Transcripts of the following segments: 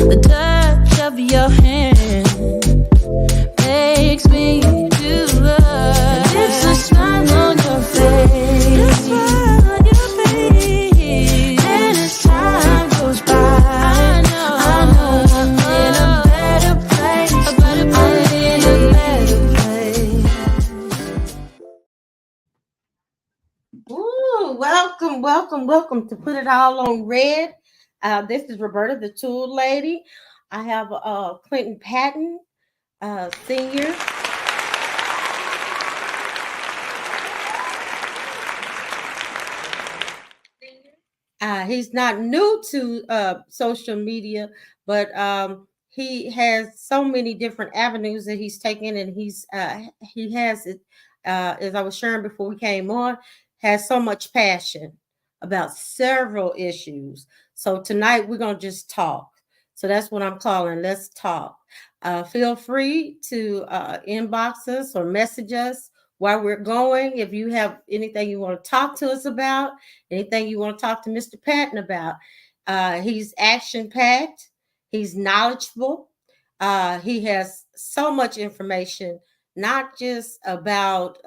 The touch of your hand makes me do love. It's a smile on your face, and as time goes by, I know I'm in a better place. I'm in a better place. Ooh, welcome to Put It All on Red. This is Roberta the Tool Lady. I have Clinton Patton, Senior. He's not new to social media, but he has so many different avenues that he's taken, and he has it. As I was sharing before we came on, has so much passion about several issues. So tonight we're gonna just talk. So that's what I'm calling. Let's talk. Feel free to inbox us or message us while we're going. If you have anything you want to talk to us about, anything you want to talk to Mr. Patton about, he's action packed, he's knowledgeable, he has so much information, not just about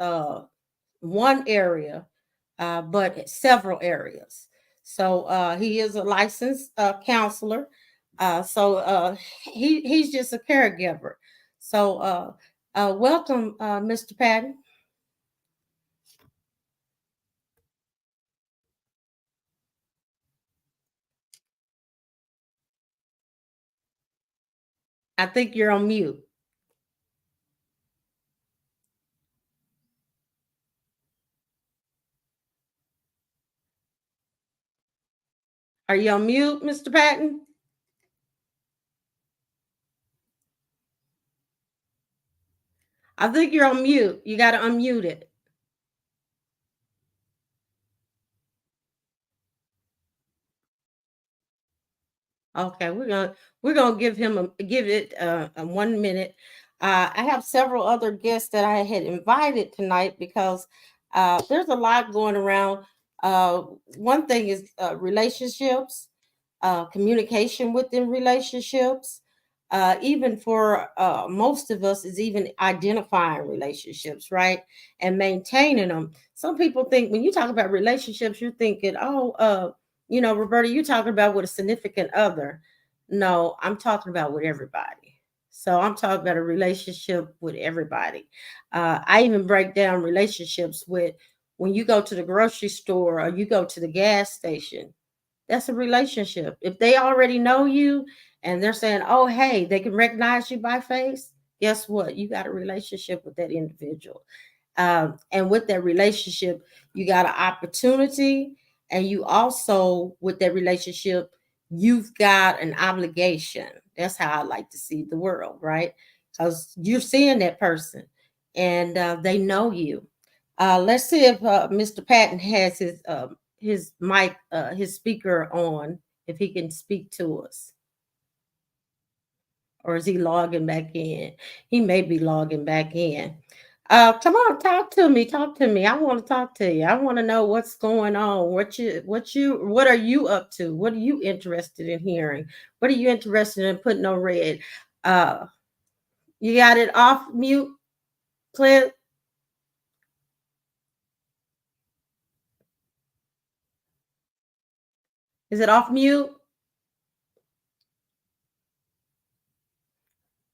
one area, but several areas. So he is a licensed counselor. He's just a caregiver. So welcome, Mr. Patton. I think you're on mute. Are you on mute, Mr. Patton? I think you're on mute. You got to unmute it. Okay, we're gonna give it 1 minute. I have several other guests that I had invited tonight because there's a lot going around. One thing is relationships, communication within relationships. Even for most of us, is even identifying relationships, right, and maintaining them. Some people think when you talk about relationships, you're thinking, oh, Roberta, you're talking about with a significant other. No, I'm talking about with everybody. So I'm talking about a relationship with everybody. I even break down relationships with when you go to the grocery store or you go to the gas station. That's a relationship. If they already know you and they're saying, oh, hey, they can recognize you by face, guess what? You got a relationship with that individual. And with that relationship, you got an opportunity. And you also, with that relationship, you've got an obligation. That's how I like to see the world, right? Because you're seeing that person and they know you. Let's see if Mr. Patton has his mic, his speaker on, if he can speak to us. Or is he logging back in? He may be logging back in. Come on, talk to me. Talk to me. I want to talk to you. I want to know what's going on. What are you up to? What are you interested in hearing? What are you interested in putting on red? Uh, you got it off mute, Clint? Is it off mute?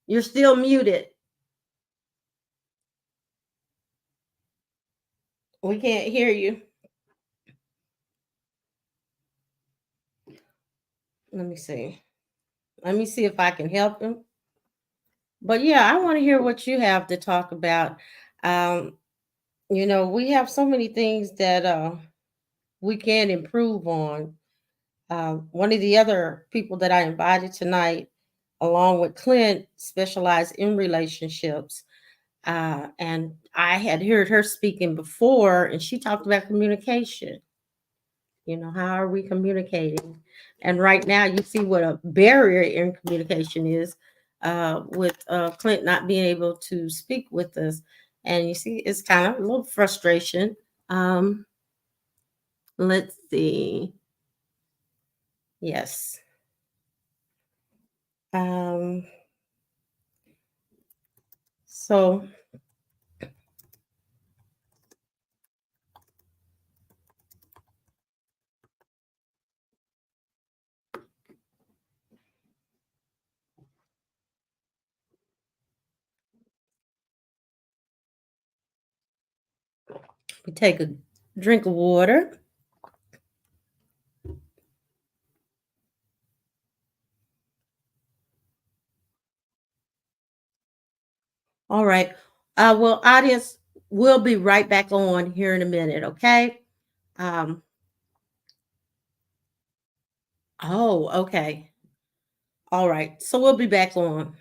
You're still muted. We can't hear you. Let me see. Let me see if I can help him. But yeah, I want to hear what you have to talk about. Um, we have so many things that we can improve on. One of the other people that I invited tonight, along with Clint, specialize in relationships. And I had heard her speaking before, and she talked about communication. How are we communicating? And right now, you see what a barrier in communication is with Clint not being able to speak with us. And you see, it's kind of a little frustration. Um, let's see. Yes. Um, so we take a drink of water. All right. Well, audience, we'll be right back on here in a minute, okay? Um, oh, okay. All right. So we'll be back on.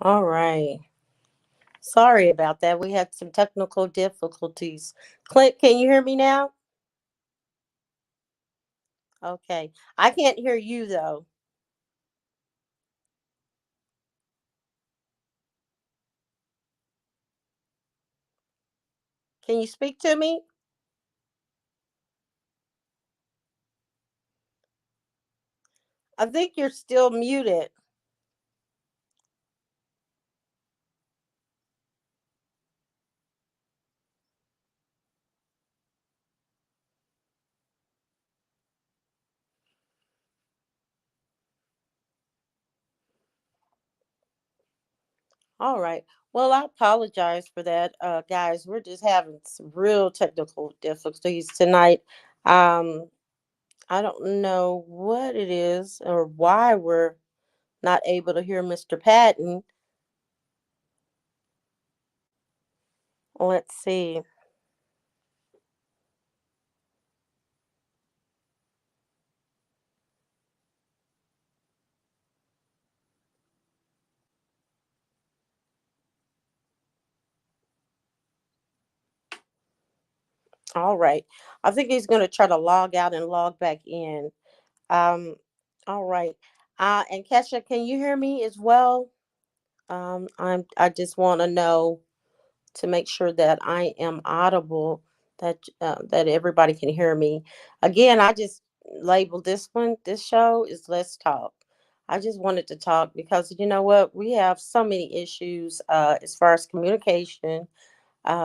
All right. Sorry about that. We had some technical difficulties. Clint, can you hear me now? Okay. I can't hear you though. Can you speak to me? I think you're still muted. All right. Well, I apologize for that, guys. We're just having some real technical difficulties tonight. Um, I don't know what it is or why we're not able to hear Mr. Patton. Let's see. All right. I think he's going to try to log out and log back in. Um, all right. And Kesha, can you hear me as well? I just want to know to make sure that I am audible, that everybody can hear me. Again, I just labeled this show is Let's Talk. I just wanted to talk because you know what? We have so many issues as far as communication,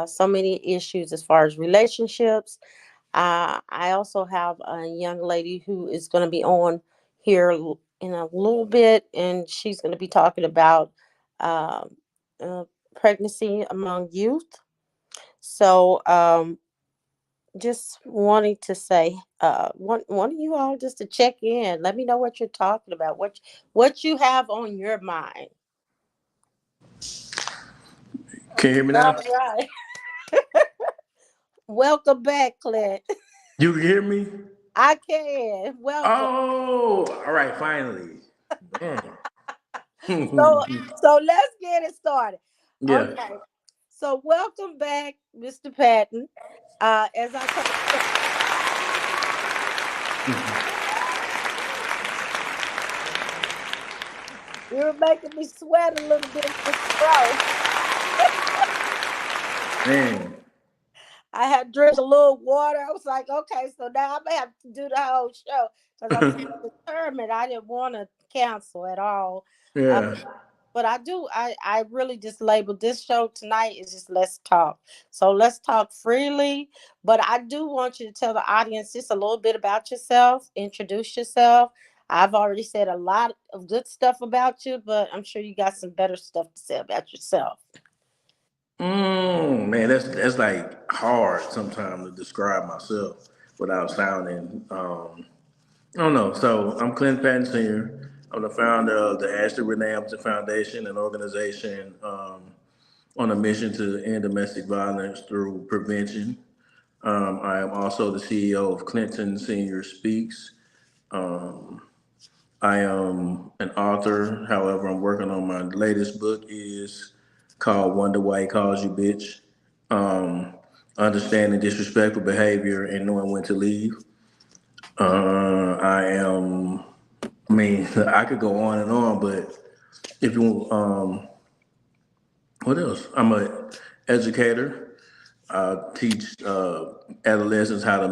so many issues as far as relationships. I also have a young lady who is going to be on here in a little bit, and she's going to be talking about uh, uh, pregnancy among youth. So, just wanting to say, one of you all just to check in. Let me know what you're talking about. What you have on your mind. Can you hear me All now? right. Welcome back, Clint. You can hear me? I can. Welcome. Oh, all right, finally. Damn. So so let's get it started. Yeah. Okay. So welcome back, Mr. Patton. As I told you, were making me sweat a little bit in this throat. Man. I had to drink a little water. I was like, okay, so now I may have to do the whole show because I'm so determined. I didn't want to cancel at all. Uh, Yeah. but I do. I really just labeled this show tonight is just let's talk. So let's talk freely. But I do want you to tell the audience just a little bit about yourself. Introduce yourself. I've already said a lot of good stuff about you, but I'm sure you got some better stuff to say about yourself. Man, that's like hard sometimes to describe myself without sounding I don't know. So I'm Clint Patton Sr. I'm the founder of the Ashley Renee Hampton Foundation, an organization on a mission to end domestic violence through prevention. I am also the CEO of Clinton Senior Speaks. I am an author. However, I'm working on my latest book is called Wonder Why He Calls You Bitch. Um, Understanding disrespectful behavior and knowing when to leave. I am. I mean, I could go on and on, but if you what else? I'm a educator. I teach adolescents how to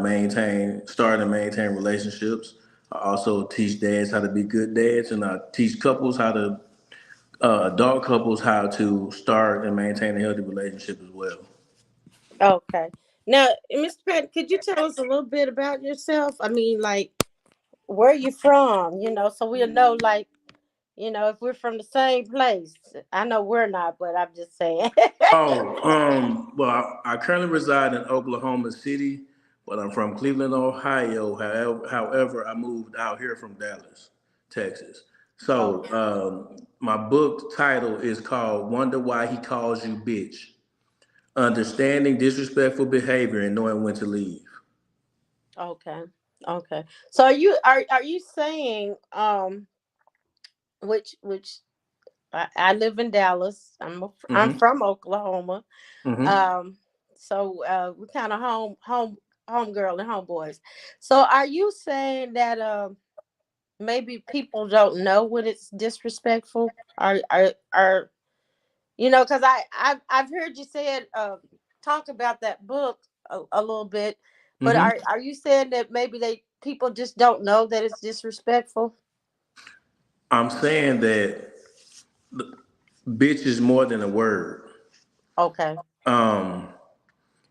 start and maintain relationships. I also teach dads how to be good dads, and I teach adult couples, how to start and maintain a healthy relationship as well. Okay. Now, Mr. Patton, could you tell us a little bit about yourself? I mean, like, where you from? So we'll know, like, if we're from the same place. I know we're not, but I'm just saying. Oh, well, I currently reside in Oklahoma City, but I'm from Cleveland, Ohio. However, I moved out here from Dallas, Texas. Oh, So, my book title is called "Wonder Why He Calls You Bitch: Understanding Disrespectful Behavior and Knowing When to Leave." okay. Okay. So are you saying which I live in Dallas. I'm Mm-hmm. from Oklahoma. Mm-hmm. Um so we kind of home girl and homeboys. So are you saying that maybe people don't know when it's disrespectful? Are because I've heard you say it talk about that book a little bit, but Mm-hmm. are you saying that maybe they people just don't know that it's disrespectful? I'm saying that bitch is more than a word. Okay. Um,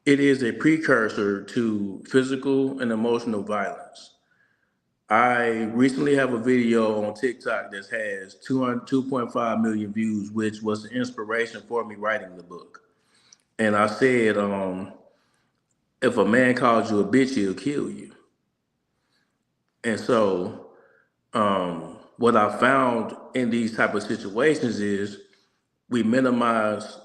it is a precursor to physical and emotional violence. I recently have a video on TikTok that has 2.5 million views, which was the inspiration for me writing the book. And I said, if a man calls you a bitch, he'll kill you. And so, what I found in these type of situations is we minimize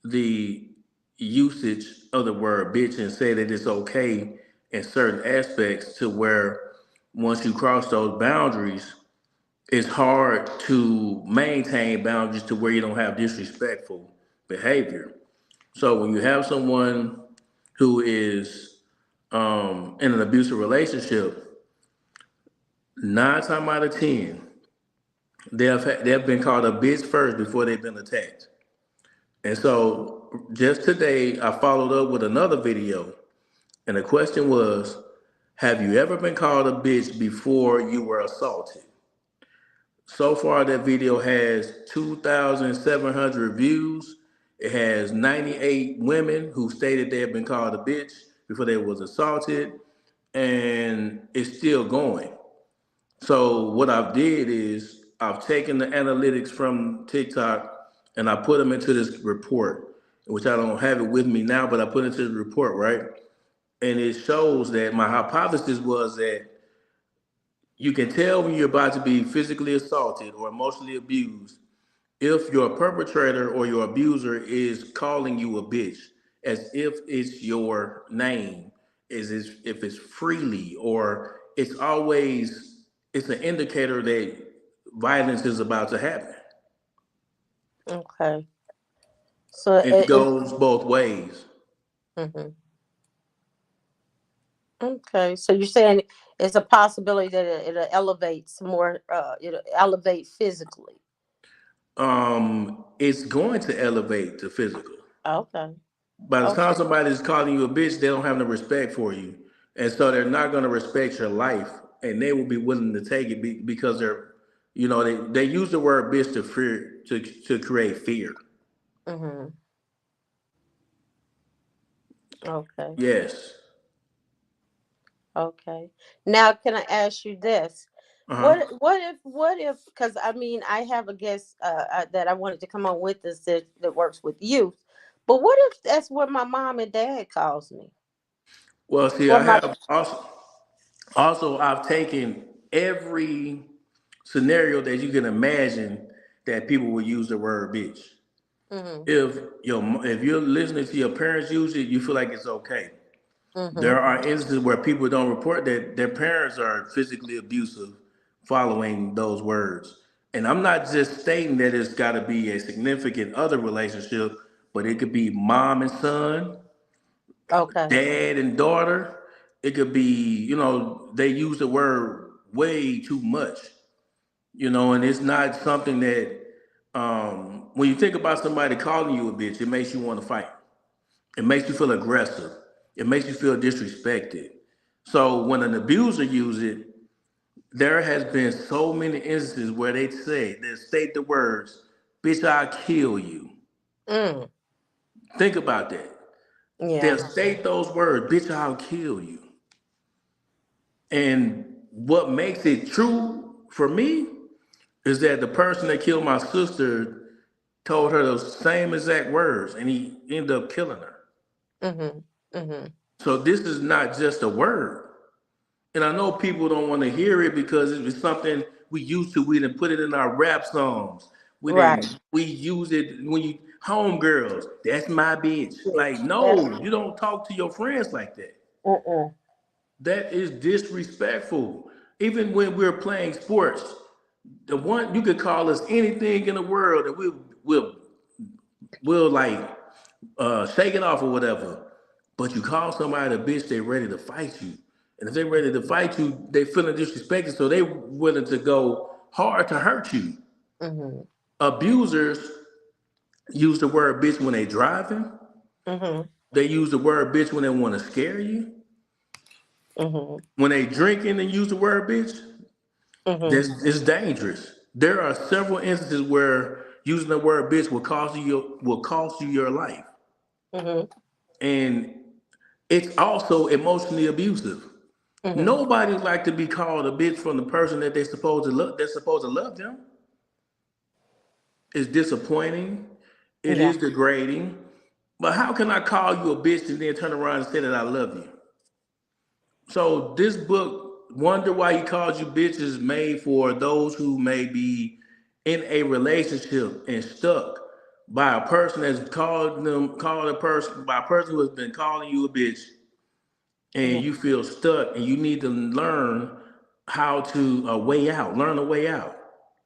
the usage of the word bitch and say that it's okay in certain aspects to where once you cross those boundaries, it's hard to maintain boundaries to where you don't have disrespectful behavior. So when you have someone who is in an abusive relationship, 9 times out of 10, they've been called a bitch first before they've been attacked. And so just today, I followed up with another video, and the question was, have you ever been called a bitch before you were assaulted? So far, that video has 2,700 views. It has 98 women who stated they have been called a bitch before they was assaulted, and it's still going. So what I've did is I've taken the analytics from TikTok and I put them into this report, which I don't have it with me now, but I put it into the report, right? And it shows that my hypothesis was that you can tell when you're about to be physically assaulted or emotionally abused if your perpetrator or your abuser is calling you a bitch as if it's your name, if it's freely, or it's an indicator that violence is about to happen. Okay. So It goes both ways. mhm. Okay. So you're saying it's a possibility that it'll elevate some more, it'll elevate physically. It's going to elevate to physical. Okay. By the time Okay. somebody is calling you a bitch, they don't have no respect for you, and so they're not going to respect your life, and they will be willing to take it because they use the word bitch to fear to create fear. Mm-hmm. Okay. Yes. Okay. Now, can I ask you this? Uh What huh. what if because I mean I have a guest that I wanted to come on with us that works with youth, but what if that's what my mom and dad calls me? Well, see, Or I my have also I've taken every scenario that you can imagine that people would use the word bitch. mm-hmm, If you're listening to your parents use it, you feel like it's okay. mm-hmm. There are instances where people don't report that their parents are physically abusive following those words. And I'm not just stating that it's got to be a significant other relationship, but it could be mom and son, Okay. dad and daughter. It could be, they use the word way too much, and it's not something that, when you think about somebody calling you a bitch, it makes you want to fight. It makes you feel aggressive. It makes you feel disrespected. So when an abuser uses it, there has been so many instances where they state the words, bitch, I'll kill you. Mm, Think about that. They'll yeah. state those words, bitch, I'll kill you. And what makes it true for me is that the person that killed my sister told her those same exact words and he ended up killing her. Mm-hmm. Mm-hmm. So this is not just a word. And I know people don't want to hear it because it's something we used to. We didn't put it in our rap songs. Right. We use it when you homegirls. That's my bitch. Like, Bitch. That's no, you don't talk to your friends like that. mm-mm. That is disrespectful. Even when we're playing sports, the one you could call us anything in the world, and we'll like shake it off or whatever. But you call somebody a bitch, they ready to fight you. And if they ready to fight you, they feeling disrespected, so they willing to go hard to hurt you. Mm-hmm. Abusers use the word bitch when they driving. Mm-hmm. They use the word bitch when they want to scare you. Mm-hmm. When they drinking and use the word bitch, Mm-hmm. it's dangerous. There are several instances where using the word bitch will cost you your life. Mm-hmm. And it's also emotionally abusive. Mm-hmm. Nobody like to be called a bitch from the person that they supposed to love. They're supposed to love them. It's disappointing. It Yeah. is degrading. But how can I call you a bitch and then turn around and say that I love you? So this book, Wonder Why He Calls You Bitch, is made for those who may be in a relationship and stuck by a person that's called a person by a person who has been calling you a bitch, and Yeah. you feel stuck, and you need to learn how to learn a way out.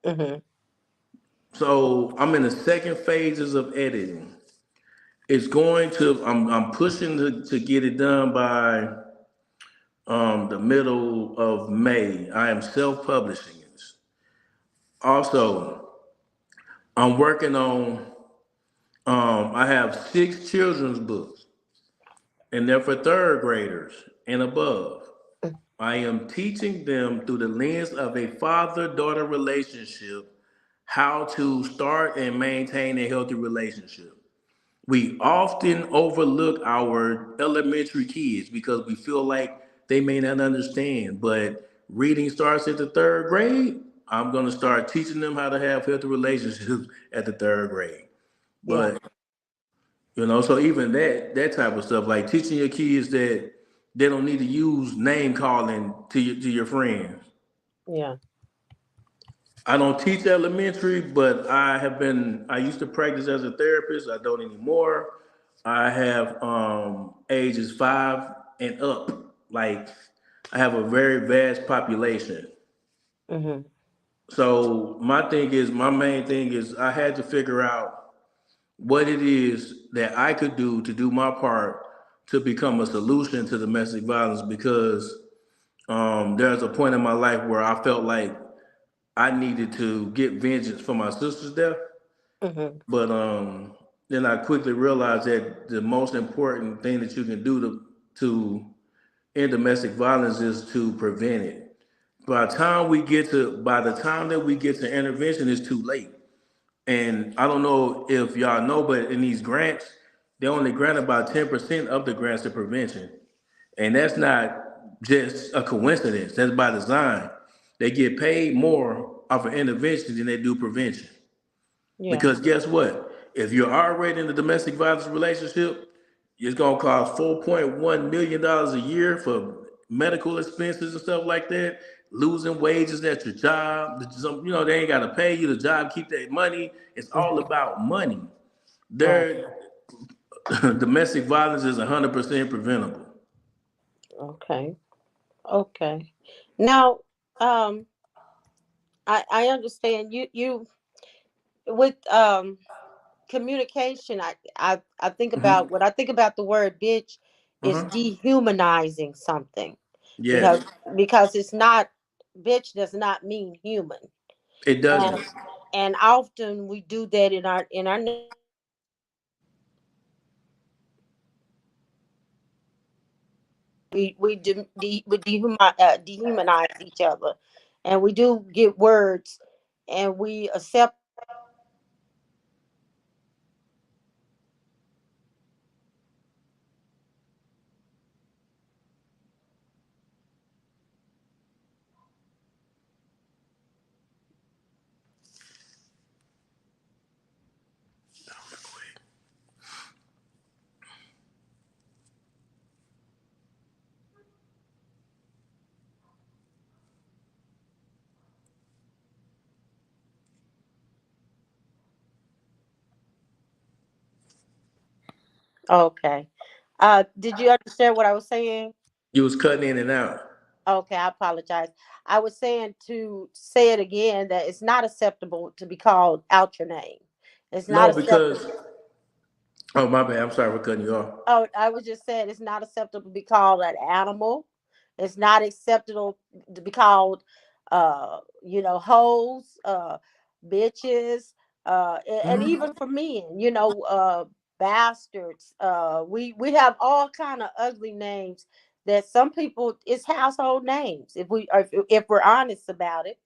Mm-hmm. So I'm in the second phases of editing. I'm pushing to get it done by the middle of May. I am self-publishing this. Also, I'm working on I have 6 children's books, and they're for third graders and above. I am teaching them through the lens of a father-daughter relationship how to start and maintain a healthy relationship. We often overlook our elementary kids because we feel like they may not understand. But reading starts at the third grade. I'm going to start teaching them how to have healthy relationships at the third grade. Yeah. But so even that type of stuff, like teaching your kids that they don't need to use name calling to your friends. Yeah. I don't teach elementary, but I used to practice as a therapist. I don't anymore. I have ages 5 and up. Like I have a very vast population. Mm-hmm. So my main thing is I had to figure out what it is that I could do to do my part to become a solution to domestic violence because there's a point in my life where I felt like I needed to get vengeance for my sister's death. Mm-hmm. But then I quickly realized that the most important thing that you can do to end domestic violence is to prevent it. By the time that we get to intervention, it's too late. And I don't know if y'all know, but in these grants, they only grant about 10% of the grants to prevention. And that's not just a coincidence. That's by design. They get paid more off of intervention than they do prevention. Yeah. Because guess what? If you're already in a domestic violence relationship, it's gonna cost $4.1 million a year for medical expenses and stuff like that. Losing wages at your job, they ain't gotta pay you. The job keep that money. It's all Mm-hmm. about money. Right. Their domestic violence is 100% preventable. Okay. Okay. Now, um, I understand you with communication. I think about Hmm. when I think about the word bitch is Uh-huh. dehumanizing something because Yes, because it's not bitch does not mean human. it and doesn't. and often we do that in our we dehumanize each other, and we do get words, and we accept okay. Did you understand what I was saying? You was cutting in and out. Okay, I apologize. I was saying, to say it again, that it's not acceptable to be called out your name. It's not No, because acceptable. oh my bad. I'm sorry for cutting you off. Oh, I was just saying it's not acceptable to be called an animal. It's not acceptable to be called, hoes, bitches, and Mhm. even for men, bastards. We have all kind of ugly names that some people it's household names. If we're honest about it,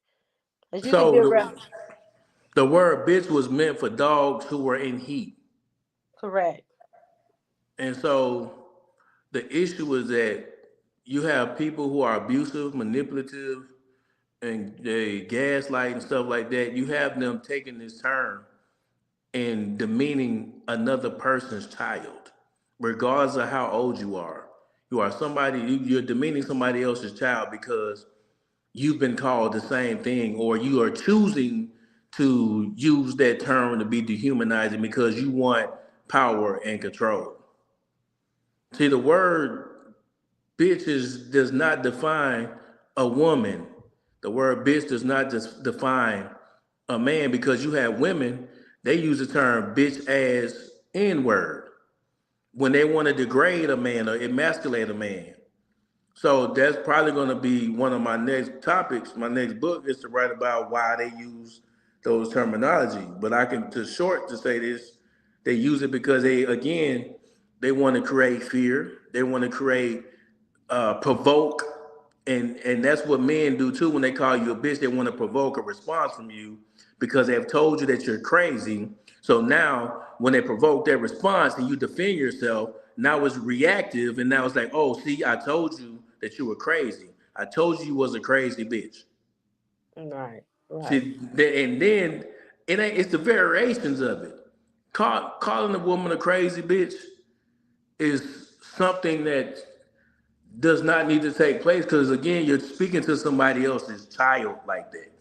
because you could be So around. the word bitch was meant for dogs who were in heat. Correct. And so the issue is that you have people who are abusive, manipulative, and they gaslight and stuff like that. You have them taking this turn and demeaning another person's child, regardless of how old you are. You're demeaning somebody else's child because you've been called the same thing, or you are choosing to use that term to be dehumanizing because you want power and control. See, the word does not define a woman. The word bitch does not just define a man, because you have women, they use the term bitch ass N word when they want to degrade a man or emasculate a man. So that's probably going to be one of my next topics. My next book is to write about why they use those terminology. But I can, to say this, they use it because they want to create fear. They want to create, provoke, and that's what men do too. When they call you a bitch, they want to provoke a response from you because they've told you that you're crazy. So now, when they provoke their response and you defend yourself, now it's reactive, and now it's like, oh, see, I told you that you were crazy. I told you was a crazy bitch. Right. Right. See, and then it's the variations of it. Calling a woman a crazy bitch is something that does not need to take place, because again, you're speaking to somebody else's child like that,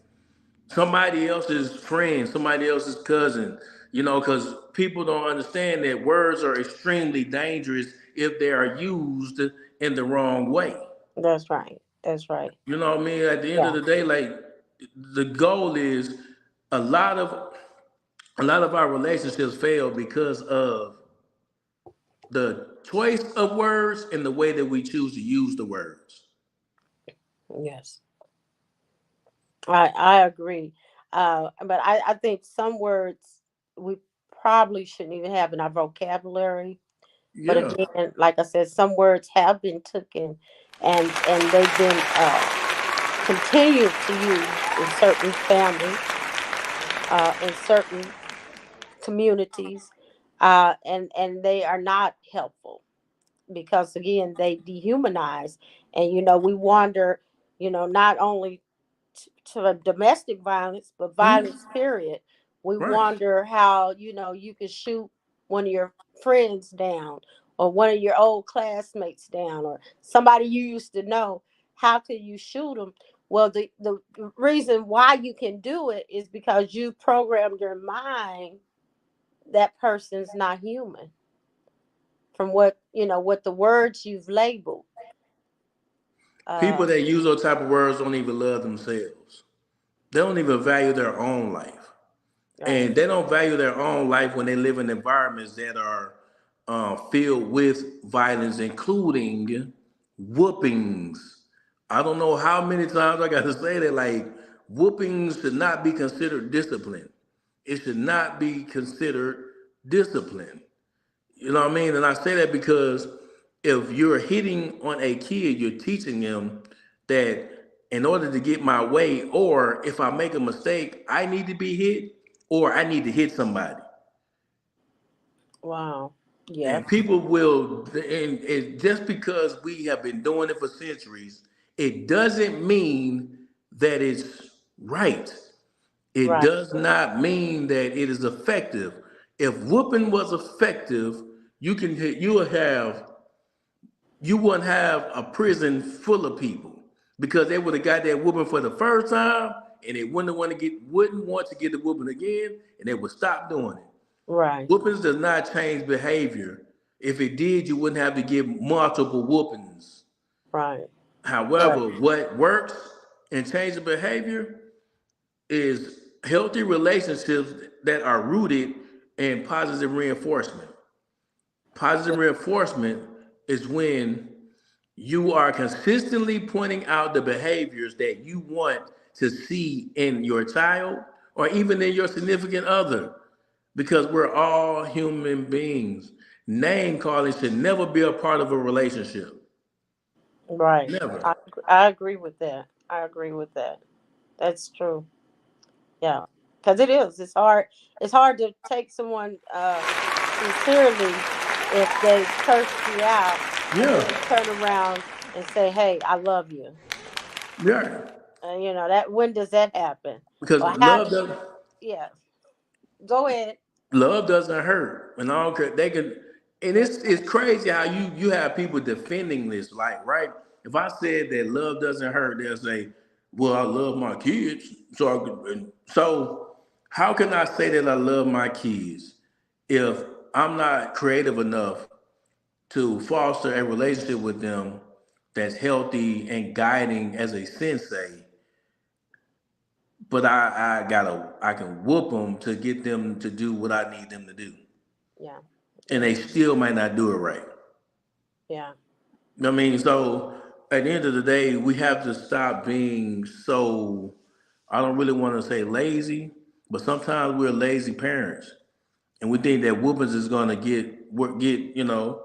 somebody else's friend, somebody else's cousin. Because people don't understand that words are extremely dangerous if they are used in the wrong way. That's right. That's right. You know what I mean? At the end of Yeah. the day, like, the goal is, a lot of a lot of our relationships fail because of the choice of words and the way that we choose to use the words. Yes. I agree. But I think some words we probably shouldn't even have in our vocabulary. But Yeah, again, like I said, some words have been taken and they've been continued to use in certain families, in certain communities, and they are not helpful because again they dehumanize, and we wonder, not only to domestic violence, but mhm, violence period. We right. wonder how you can shoot one of your friends down, or one of your old classmates down, or somebody you used to know. How can you shoot them? Well, the reason why you can do it is because you programmed your mind that person's not human from what the words you've labeled. People Uh, that use those type of words don't even love themselves. They don't even value their own life. right, And they don't value their own life when they live in environments that are, filled with violence, including whoopings. I don't know how many times I got to say that. Like, whoopings should not be considered discipline. It should not be considered discipline. You know what I mean? And I say that because if you're hitting on a kid, you're teaching them that in order to get my way, or if I make a mistake, I need to be hit, or I need to hit somebody. wow, And yes, people will, and just because we have been doing it for centuries, it doesn't mean that it's right. It right, does not mean that it is effective. If whooping was effective, you would have you wouldn't have a prison full of people, because they would have got that whooping for the first time, and they wouldn't want to get the whooping again, and they would stop doing it. right, Whoopings does not change behavior. If it did, you wouldn't have to give multiple whoopings. right, right, However, what works and changes behavior is healthy relationships that are rooted in positive reinforcement. Positive reinforcement is when you are consistently pointing out the behaviors that you want to see in your child, or even in your significant other, because we're all human beings. Name calling should never be a part of a relationship. right. Never. I agree with that. I agree with that. That's true. Yeah, because it is. It's hard. It's hard to take someone sincerely if they curse you out and then you Yeah. turn around and say, "Hey, I love you." Yeah, That when does that happen? because Or how? Yeah, go ahead. love doesn't hurt, and I don't care. They can, and it's crazy how you have people defending this. Like, right? If I said that love doesn't hurt, they'll say, "Well, I love my kids." So how can I say that I love my kids if I'm not creative enough to foster a relationship with them that's healthy and guiding as a sensei? But I can whoop them to get them to do what I need them to do, Yeah, and yeah, they still might not do it right. yeah. I mean, so at the end of the day, we have to stop being so. I don't really want to say lazy, but sometimes we're lazy parents, and we think that whoopings is gonna get to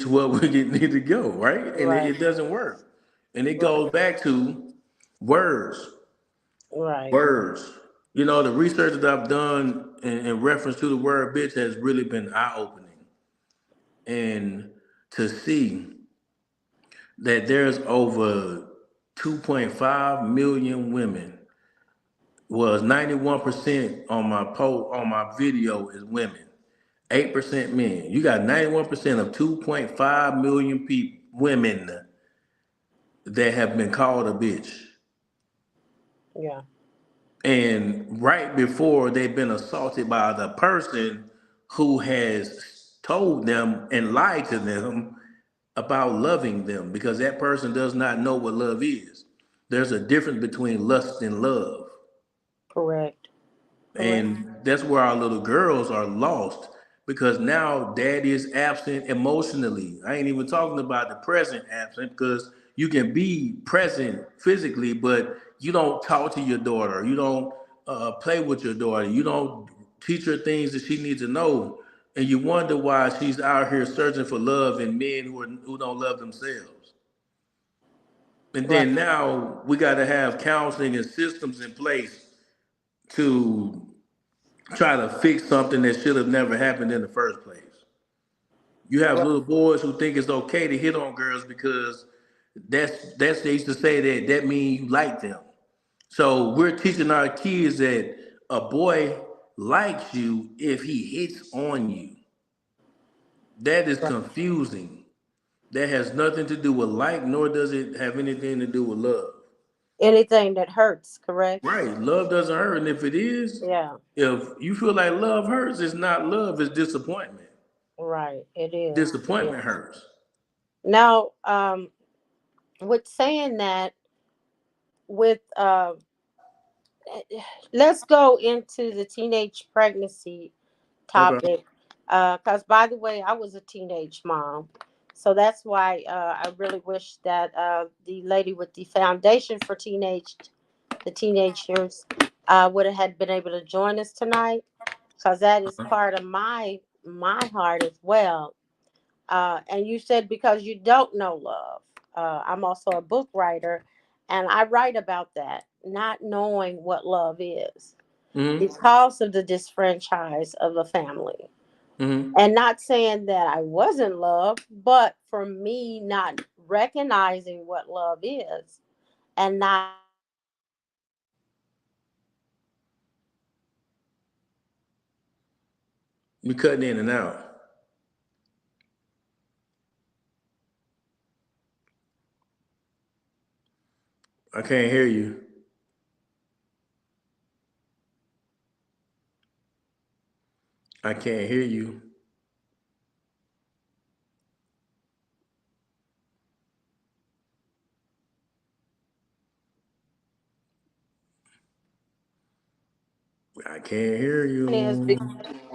where need to go, right? And it Right, doesn't work, and it right, goes back to words, right. words. The research that I've done in reference to the word bitch has really been eye opening, and to see that there's over 2.5 million women. Was 91% on my video is women, 8% men. You got 91% of 2.5 million people women that have been called a bitch, Yeah, and right before they've been assaulted by the person who has told them and lied to them about loving them, because that person does not know what love is. There's a difference between lust and love. correct, correct. And that's where our little girls are lost, because now daddy is absent emotionally. I ain't even talking about the present absent, because you can be present physically, but you don't talk to your daughter. You don't play with your daughter. You don't teach her things that she needs to know. And you wonder why she's out here searching for love in men who don't love themselves. And Right. then now we got to have counseling and systems in place to try to fix something that should have never happened in the first place. You have Right. little boys who think it's okay to hit on girls because that's they used to say that means you like them. So we're teaching our kids that a boy likes you if he hits on you. That is Right. confusing. That has nothing to do with like, nor does it have anything to do with love. Anything that hurts, correct? Right. Love doesn't hurt. And if it is, Yeah, if you feel like love hurts, it's not love, it's disappointment. right. It is. It Disappointment is. hurts. Now, with saying that, with let's go into the teenage pregnancy Okay. topic. Because by the way, I was a teenage mom, so that's why I really wish that the lady with the foundation for the teenagers, would have had been able to join us tonight, because that is part of my heart as well. And you said because you don't know love. I'm also a book writer, and I write about that, not knowing what love is Mm-hmm. because of the disfranchise of the family. Mm-hmm. And not saying that I wasn't loved, but for me not recognizing what love is and not You cutting in and out. I can't hear you. I can't hear you. I can't hear is you.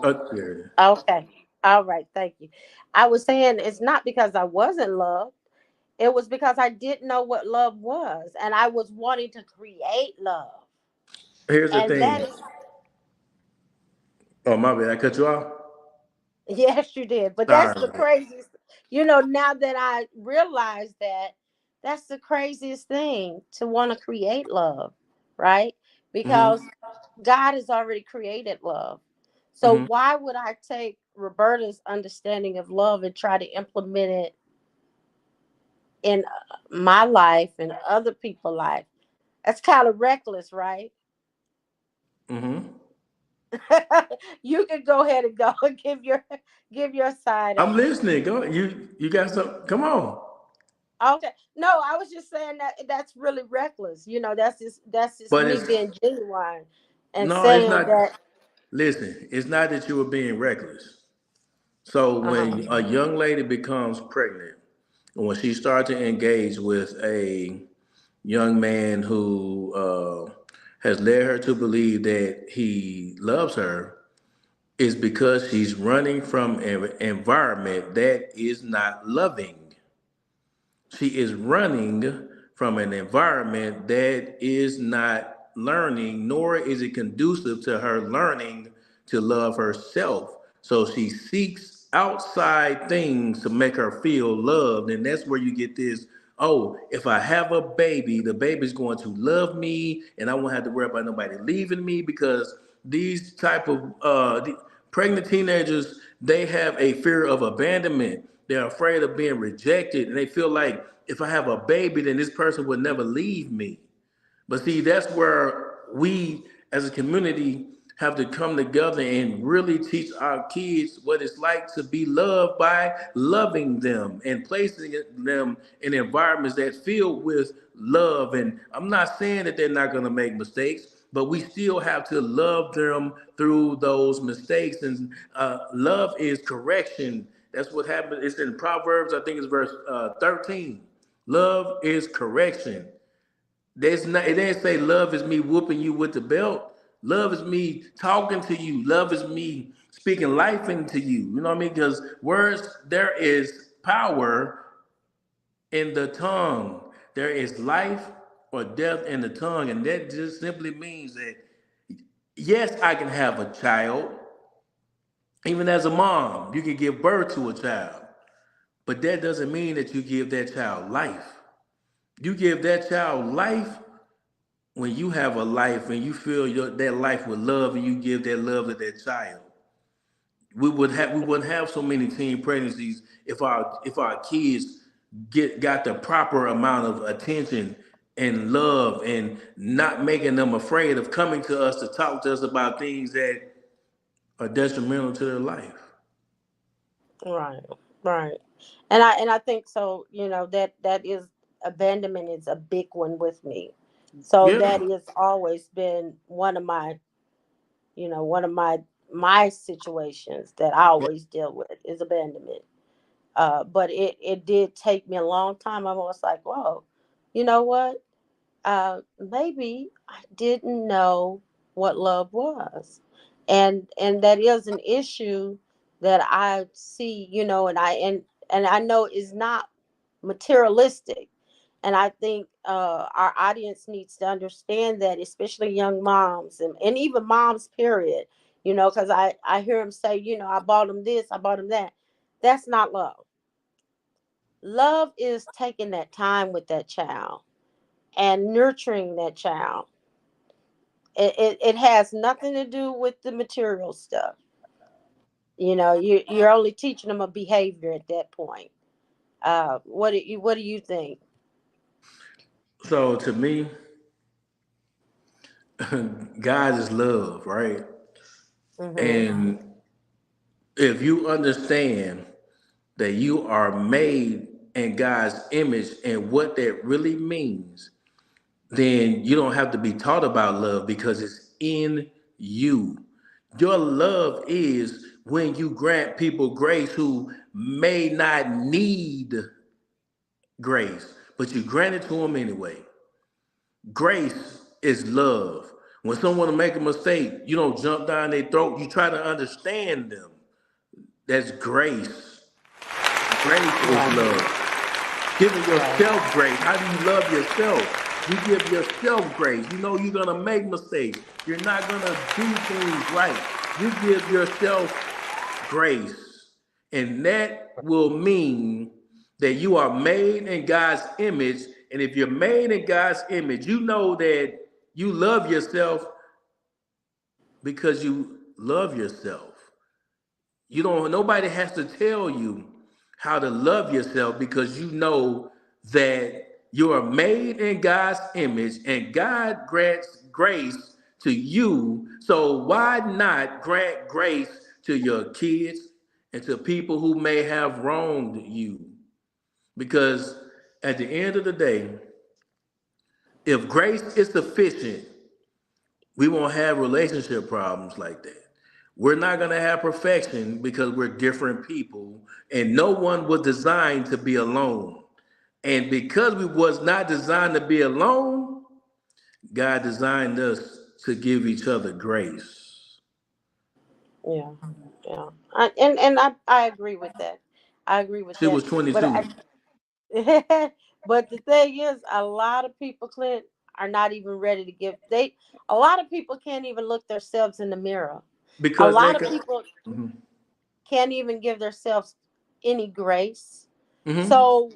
Oh, there it is. okay. All right, thank you. I was saying it's not because I wasn't loved. It was because I didn't know what love was, and I was wanting to create love. Here's the And that thing. is, Oh, my bad. I cut you off? yes, you did. But that's Sorry, the man. craziest. Now that I realize that, that's the craziest thing, to want to create love, right? Because Mm-hmm. God has already created love. So Mm-hmm. why would I take Roberta's understanding of love and try to implement it in my life and other people's life. That's kind of reckless, right? Mm-hmm. You can go ahead and go and give your side I'm of it. listening. Go. You got some? Come on. Okay. No, I was just saying that that's really reckless. That's just But me it's being genuine and no, it's saying not. that. Listen, it's not that you were being reckless. So Uh-huh. when a young lady becomes pregnant, and when she starts to engage with a young man who has led her to believe that he loves her, is because she's running from an environment that is not loving. She is running from an environment that is not learning, nor is it conducive to her learning to love herself. So she seeks outside things to make her feel loved. And that's where you get this, oh, if I have a baby, the baby's going to love me and I won't have to worry about nobody leaving me because these type of pregnant teenagers, they have a fear of abandonment. They're afraid of being rejected, and they feel like if I have a baby, then this person would never leave me. But see, that's where we as a community have to come together and really teach our kids what it's like to be loved by loving them and placing them in environments that filled with love. And I'm not saying that they're not going to make mistakes, but we still have to love them through those mistakes. And love is correction. That's what happened. It's in Proverbs, I think it's verse 13. Love is correction. There's not, it didn't say love is me whooping you with the belt. Love is me talking to you. Love is me speaking life into you. You know what I mean? Because words, there is power in the tongue. There is life or death in the tongue. And that just simply means that, yes, I can have a child. Even as a mom, you can give birth to a child. But that doesn't mean that you give that child life. You give that child life when you have a life and you fill that life with love and you give that love to that child. We wouldn't have so many teen pregnancies if our kids got the proper amount of attention and love and not making them afraid of coming to us to talk to us about things that are detrimental to their life. Right. Right. And I think so, that is abandonment is a big one with me. So that Yeah. has always been one of my situations that I always deal with is abandonment. But it did take me a long time. I was like, whoa, you know what? Maybe I didn't know what love was, and that is an issue that I see, and I know is not materialistic, and I think our audience needs to understand that, especially young moms and even moms, period. Because I hear them say, I bought them this, I bought them that. That's not love. Love is taking that time with that child and nurturing that child. It has nothing to do with the material stuff. You're only teaching them a behavior at that point. What do you think? So to me, God is love, right? Mm-hmm. And if you understand that you are made in God's image and what that really means, then you don't have to be taught about love because it's in you. Your love is when you grant people grace who may not need grace, but you grant it to them anyway. Grace is love. When someone make a mistake, you don't jump down their throat. You try to understand them. That's grace. Grace is Right. love. Giving Right. yourself grace. How do you love yourself? You give yourself grace. You know you're gonna make mistakes. You're not gonna do things right. You give yourself grace. And that will mean that you are made in God's image. And if you're made in God's image, you know that you love yourself because you love yourself. You don't, nobody has to tell you how to love yourself because you know that you are made in God's image and God grants grace to you. So why not grant grace to your kids and to people who may have wronged you? Because at the end of the day, if grace is sufficient, we won't have relationship problems like that. We're not going to have perfection because we're different people and no one was designed to be alone. And because we was not designed to be alone, God designed us to give each other grace. Yeah, yeah. I agree with that. I agree with She that. was But 22. but the thing is, a lot of people, Clint, are not even ready to give. A lot of people can't even look themselves in the mirror. A Because they lot of could. people Mhm. can't even give themselves any grace. Mhm. So,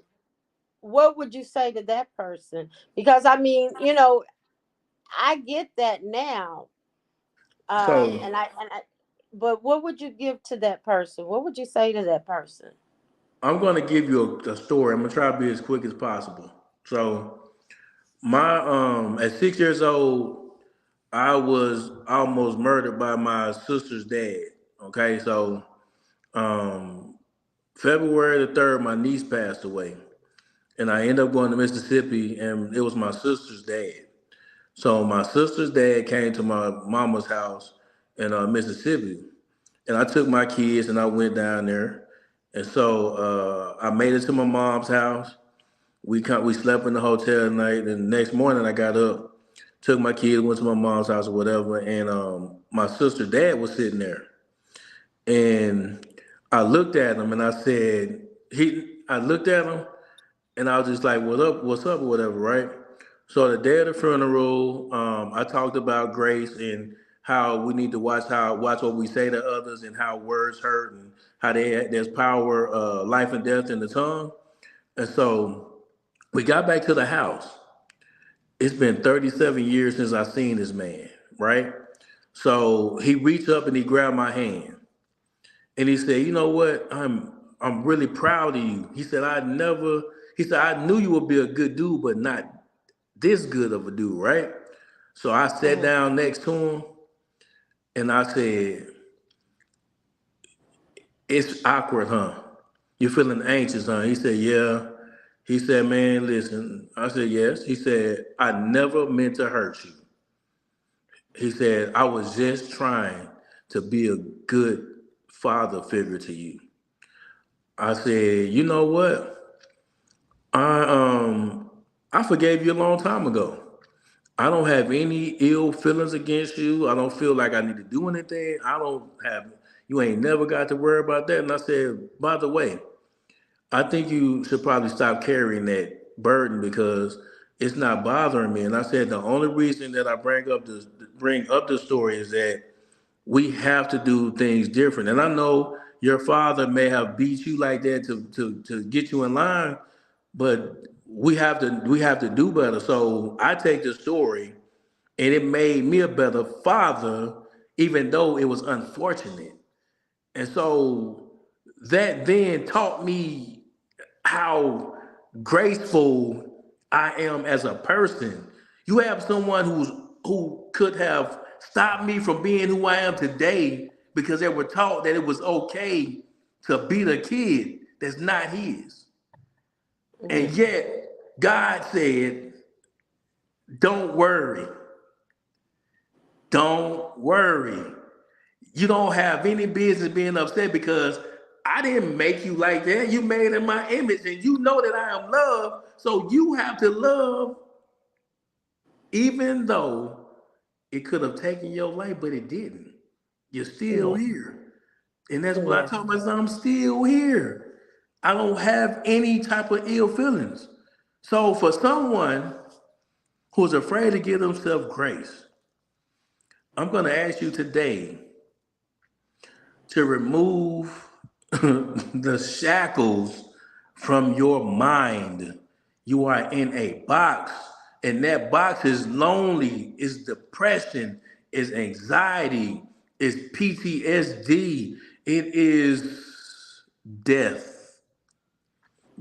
what would you say to that person? Because I mean, I get that now. So But what would you give to that person? What would you say to that person? I'm going to give you a story. I'm going to try to be as quick as possible. So my at 6 years old, I was almost murdered by my sister's dad. Okay, so um, February the 3rd, my niece passed away, and I ended up going to Mississippi, and it was my sister's dad. So my sister's dad came to my mama's house in Mississippi, and I took my kids and I went down there, and so I made it to my mom's house. We slept in the hotel at night, and the next morning I got up, took my kids, went to my mom's house or whatever, and my sister's dad was sitting there, and I looked at him and I said, I looked at him and I was just like, what's up, or whatever, right? So the day of the funeral, I talked about grace and how we need to watch what we say to others and how words hurt and how there's power, life and death in the tongue. And so we got back to the house. It's been 37 years since I seen this man, right? So he reached up and he grabbed my hand and he said, "You know what? I'm really proud of you." He said, he said, "I knew you would be a good dude, but not this good of a dude, right?" So I sat Mhm. down next to him and I said, "It's awkward, huh? You feeling anxious, huh?" He said, "Yeah." He said, "Man, listen." I said, "Yes." He said, "I never meant to hurt you." He said, "I was just trying to be a good father figure to you." I said, "You know what? I I forgave you a long time ago. I don't have any ill feelings against you. I don't feel like I need to do anything. I don't have you ain't never got to worry about that." And I said, "By the way, I think you should probably stop carrying that burden because it's not bothering me." And I said the only reason that I bring up the story is that we have to do things different. And I know your father may have beat you like that to get you in line, but we have to do better. So I take the story and it made me a better father, even though it was unfortunate. And so that then taught me how graceful I am as a person. You have someone who could have stopped me from being who I am today because they were taught that it was okay to beat a kid that's not his. And Mhm. yet God said, "Don't worry. Don't worry. You don't have any business being upset because I didn't make you like that. You made in my image, and you know that I am love. So you have to love, even though it could have taken your life, but it didn't. You're still Yeah. here." And that's what I Yeah. told myself. I'm still here. I don't have any type of ill feelings. So for someone who's afraid to give themselves grace, I'm going to ask you today to remove the shackles from your mind. You are in a box, and that box is lonely, is depression, is anxiety, is PTSD, it is death.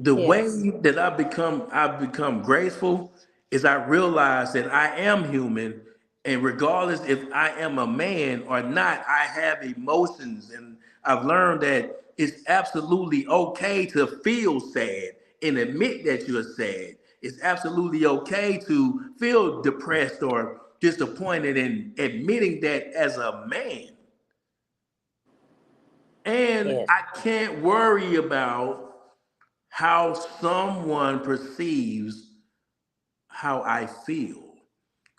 The way Yes. that I've become graceful is I realize that I am human, and regardless if I am a man or not, I have emotions, and I've learned that it's absolutely okay to feel sad and admit that you're sad. It's absolutely okay to feel depressed or disappointed and admitting that as a man. And Yes. I can't worry about how someone perceives how I feel.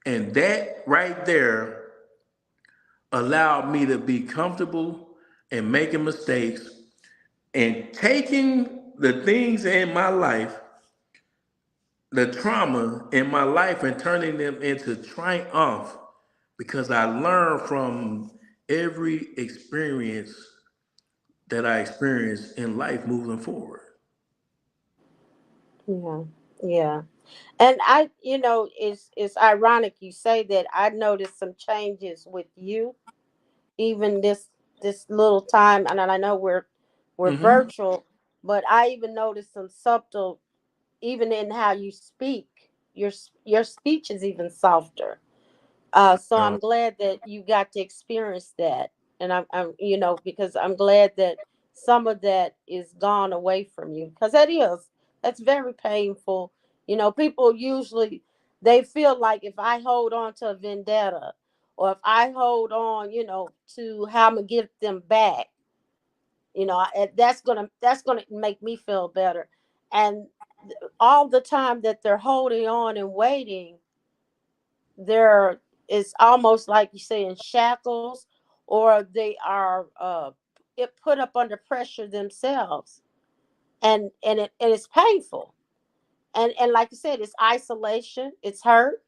And that right there allowed me to be comfortable and making mistakes and taking the things in my life, the trauma in my life, and turning them into triumph because I learned from every experience that I experienced in life moving forward. Yeah. Yeah. And it's ironic you say that. I noticed some changes with you, even this little time, and I know we're Hmm. virtual, but I even noticed some subtle, even in how you speak. Your speech is even softer. So I'm glad that you got to experience that, and I'm because I'm glad that some of that is gone away from you, because that's very painful. People usually, they feel like if I hold on to a vendetta, or if I hold on, to how I'm gonna get them back, that's gonna make me feel better, and all the time that they're holding on and waiting, they're it's almost like you say in shackles, or they are it put up under pressure themselves, and it's painful, and like you said, it's isolation, it's hurt,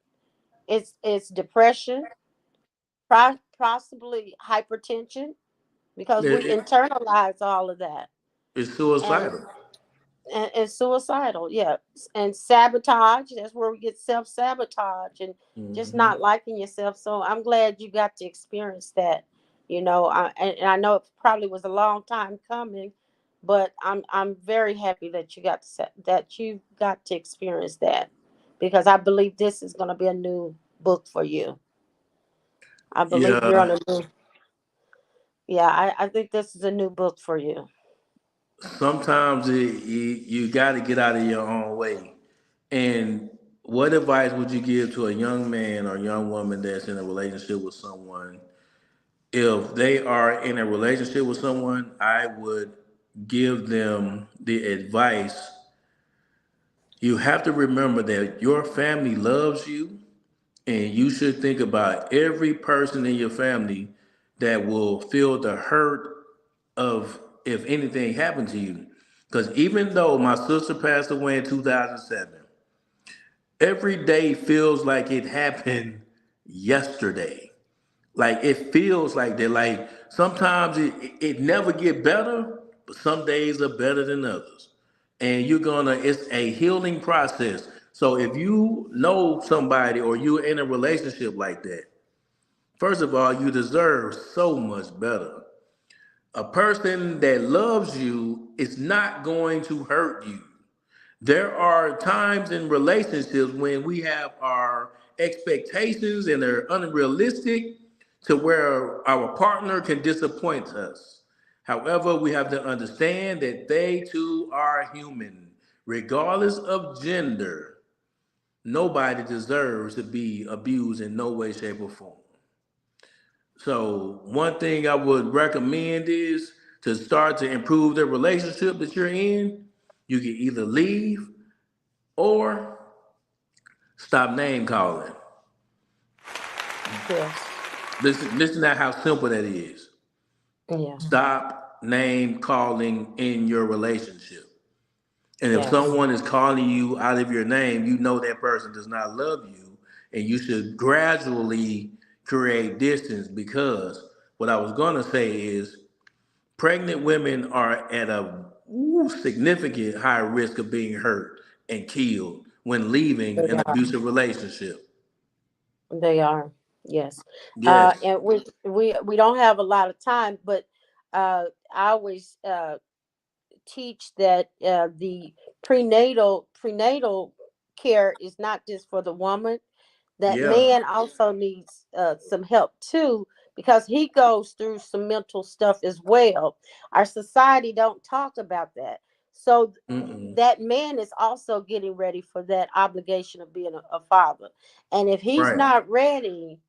it's depression, possibly hypertension, because we It- internalize all of that, it's and suicidal. and suicidal, yeah, and sabotage. That's where we get self-sabotage and just Hmm. not liking yourself. So I'm glad you got to experience that. And I know it probably was a long time coming, but I'm very happy that you got to experience that, because I believe this is going to be a new book for you. I believe you're on Yeah, a new. Yeah, I think this is a new book for you. sometimes you got to get out of your own way. And what advice would you give to a young man or young woman that's in a relationship with someone? If they are in a relationship with someone, I would give them the advice. You have to remember that your family loves you, and you should think about every person in your family that will feel the hurt of if anything happened to you. Because even though my sister passed away in 2007, every day feels like it happened yesterday. Like it feels like that. Like sometimes it never get better, but some days are better than others. And it's a healing process. So if you know somebody or you're in a relationship like that, first of all, you deserve so much better. A person that loves you is not going to hurt you. There are times in relationships when we have our expectations and they're unrealistic to where our partner can disappoint us. However, we have to understand that they too are human. Regardless of gender, nobody deserves to be abused in no way, shape, or form. So, one thing I would recommend is to start to improve the relationship that you're in. You can either leave or stop name calling. Yes. Listen to how simple that is. Yeah. Stop name calling in your relationship. And if Yes. someone is calling you out of your name, you know that person does not love you. And you should gradually create distance because what I was going to say is pregnant women are at a significant high risk of being hurt and killed when leaving They an are. abusive relationship. They are. Yes. Yes. And we don't have a lot of time, but I always teach that the prenatal care is not just for the woman. That Yeah. man also needs some help too, because he goes through some mental stuff as well. Our society don't talk about that. So Mm-mm. that man is also getting ready for that obligation of being a father. And if he's Right. not ready,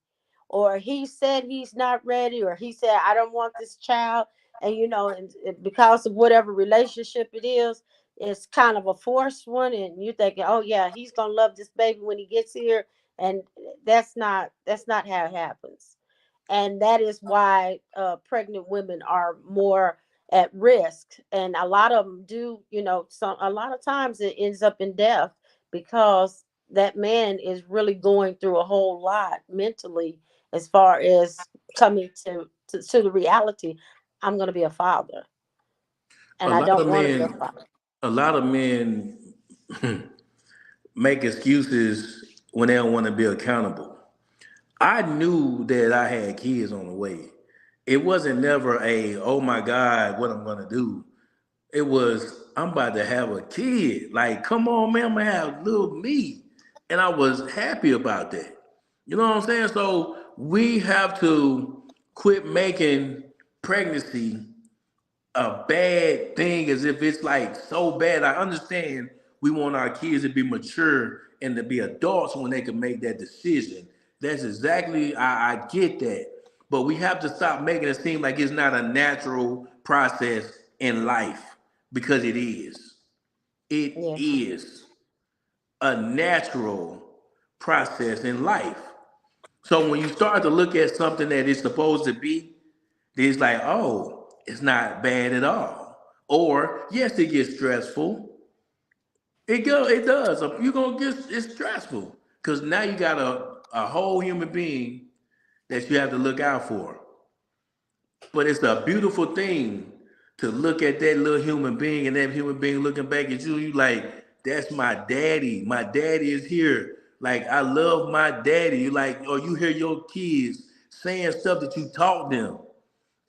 or he said he's not ready, or he said I don't want this child, and because of whatever relationship it is, it's kind of a forced one, and you're thinking, oh yeah, he's gonna love this baby when he gets here, and that's not how it happens. And that is why pregnant women are more at risk, and a lot of them do, some a lot of times it ends up in death, because that man is really going through a whole lot mentally, as far as coming to the reality, I'm going to be a father, A and I lot don't of want to be a men, father. a lot of men make excuses when they don't want to be accountable. I knew that I had kids on the way. It wasn't never a, oh my God, what I'm gonna do. It was, I'm about to have a kid. Like, come on, man, I'm gonna have little me. And I was happy about that. You know what I'm saying? So we have to quit making pregnancy a bad thing as if it's like so bad. I understand we want our kids to be mature and to be adults when they can make that decision. That's exactly, I get that. But we have to stop making it seem like it's not a natural process in life, because it is. It Yeah, is a natural process in life. So when you start to look at something that it's supposed to be, it's like, oh, it's not bad at all. Or yes, it gets stressful. It does. You're gonna get it's stressful. Cause now you got a whole human being that you have to look out for. But it's a beautiful thing to look at that little human being, and that human being looking back at you. You like, that's my daddy. My daddy is here. Like, I love my daddy. You like, or you hear your kids saying stuff that you taught them.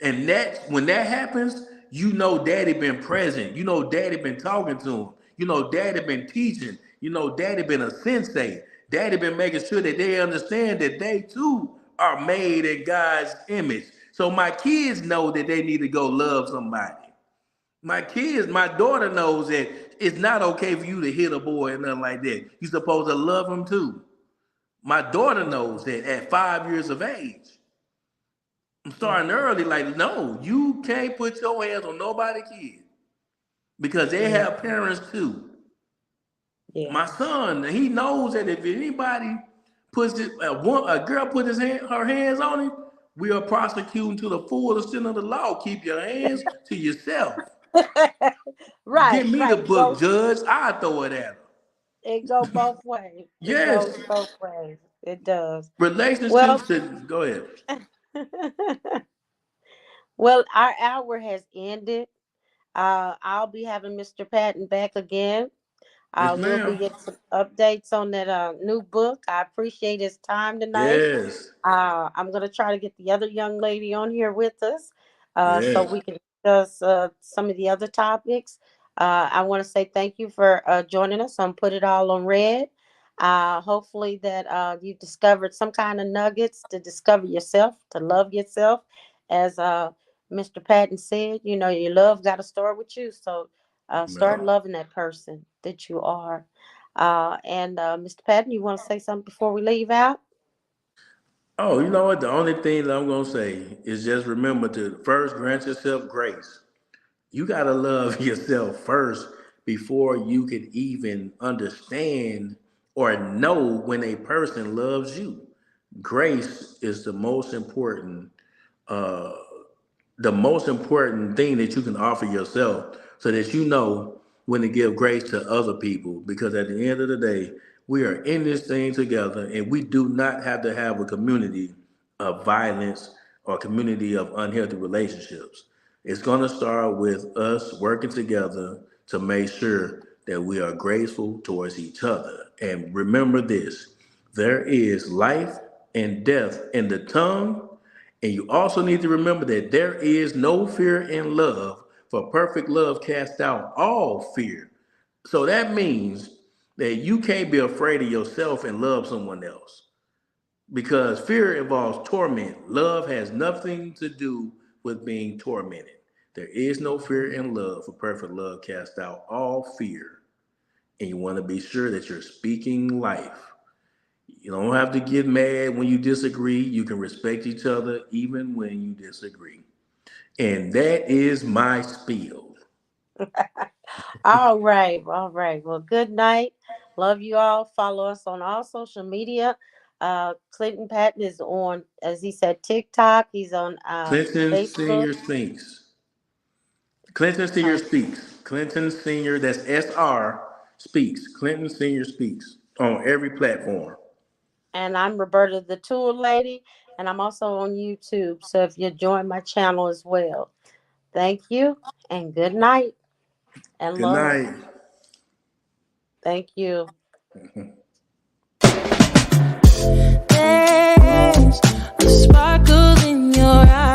And that when that happens, you know daddy been present. You know daddy been talking to him. You know daddy been teaching. You know daddy been a sensei. Daddy been making sure that they understand that they too are made in God's image. So my kids know that they need to go love somebody. My daughter knows that it's not okay for you to hit a boy and nothing like that. You're supposed to love him too. My daughter knows that at 5 years of age. I'm yeah, starting early. Like, no, you can't put your hands on nobody kid, because they yeah, have parents too. yeah. My son, he knows that if anybody puts it, a girl put her hands on him, we are prosecuting to the full extent of the law. Keep your hands to yourself. Right, Give me the right. book, judge. I throw it at her. It go both ways. It Yes, goes both ways. It does. Well, relationships. Go ahead. well, our hour has ended. I'll be having Mr. Patton back again. Yes, We'll be ma'am. getting some updates on that new book. I appreciate his time tonight. Yes, I'm going to try to get the other young lady on here with us, so yes, we can discuss some of the other topics. I want to say thank you for joining us on Put It All on Red. Hopefully that you discovered some kind of nuggets to discover yourself, to love yourself. As Mr. Patton said, your love got to start with you. So start ma'am. loving that person that you are. And Mr. Patton, you want to say something before we leave out? Oh, you know what? The only thing that I'm gonna say is just remember to first grant yourself grace. You gotta love yourself first before you can even understand or know when a person loves you. Grace is uh, the most important thing that you can offer yourself, so that you know when to give grace to other people, because at the end of the day we are in this thing together, and we do not have to have a community of violence or community of unhealthy relationships. It's going to start with us working together to make sure that we are graceful towards each other. And remember this: there is life and death in the tongue, and you also need to remember that there is no fear in love, For perfect love casts out all fear. So that means that you can't be afraid of yourself and love someone else because fear involves torment. Love has nothing to do with being tormented. There is no fear in love, for perfect love casts out all fear. And you want to be sure that you're speaking life. You don't have to get mad when you disagree. You can respect each other even when you disagree. And that is my spiel. All right. All right. Well, good night. Love you all. Follow us on all social media. Clinton Patton is on, as he said, TikTok. He's on Clinton Facebook. Senior Speaks. Clinton Senior Uh, Speaks. Clinton Senior, that's SR Speaks. Clinton Senior Speaks on every platform. and I'm Roberta the Tool Lady. And I'm also on YouTube. So if you join my channel as well. Thank you and good night and Good love. night. Thank you. There's a sparkle in your eyes.